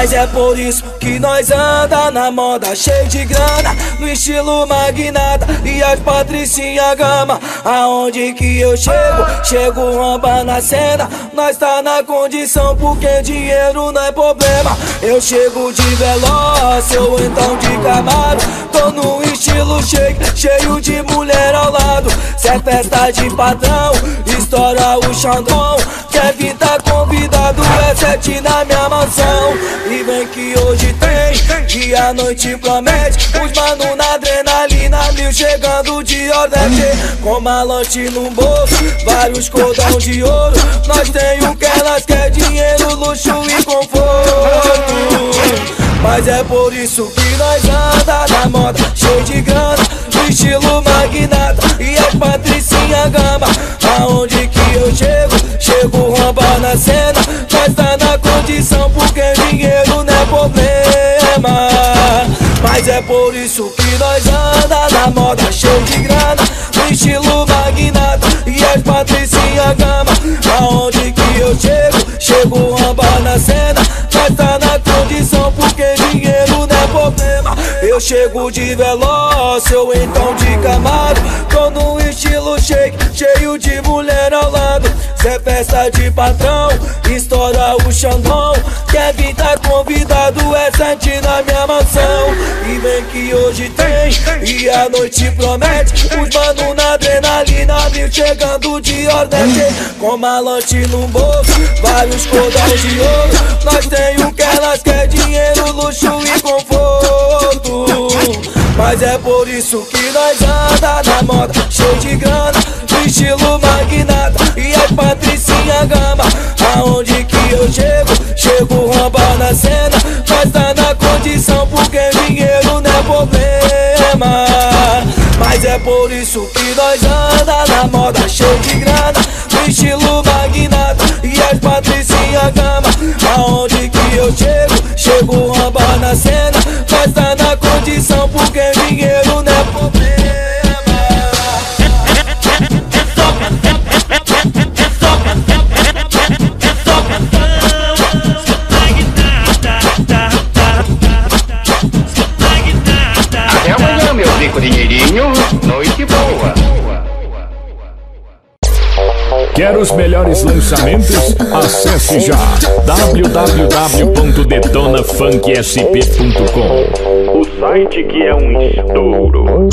Mas é por isso que nós anda na moda, cheio de grana, no estilo magnata e as patricinha gama. Aonde que eu chego roubando a cena. Nós tá na condição porque dinheiro não é problema. Eu chego de Veloz, ou então de Camaro. Tô no estilo shake, cheio de mulher ao lado. Cê é festa de patrão, estoura o Xandão. Kevin tá convidado, é 7 na minha mansão. E vem que hoje tem, e a noite promete. Os mano na adrenalina, mil chegando de Ordete. Com malante no bolso, vários cordão de ouro. Nós tem o que elas quer, dinheiro, luxo e conforto. Mas é por isso que nós anda na moda, cheio de grana, no estilo magnata e as patricinha gama. Aonde que eu chego roubando a cena. Nós tá na condição porque dinheiro não é problema. Mas é por isso que nós anda na moda, cheio de grana, no estilo magnata e as patricinha gama. Aonde que eu chego roubando a cena. Nós tá na condição porque dinheiro não é problema. Eu chego de Veloz, ou então de Camaro. Tô no estilo shake, cheio de mulher ao lado. Cê é festa de patrão, estoura o Xandão. Kevin tá convidado, é 7 na minha mansão. E vem que hoje tem, e a noite promete. Os mano na adrenalina, mil chegando de Ordete. Com malante no bolso, vários cordões de ouro. Nós tem o que elas quer, dinheiro, luxo e conforto. Mas é por isso que nós anda na moda, cheio de grana, no estilo magnata e as patricinha gama. Aonde que eu chego roubando a cena. Nós tá na condição porque dinheiro não é problema. Mas é por isso que nós anda na moda, cheio de grana, no estilo magnata e as patricinha gama. Aonde que eu chego roubando a cena. Nós tá na condição porque dinheiro não é problema. Até amanhã, meu rico dinheirinho. Noite boa. Quer os melhores lançamentos? Acesse já www.detonafunksp.com, o site que é um estouro.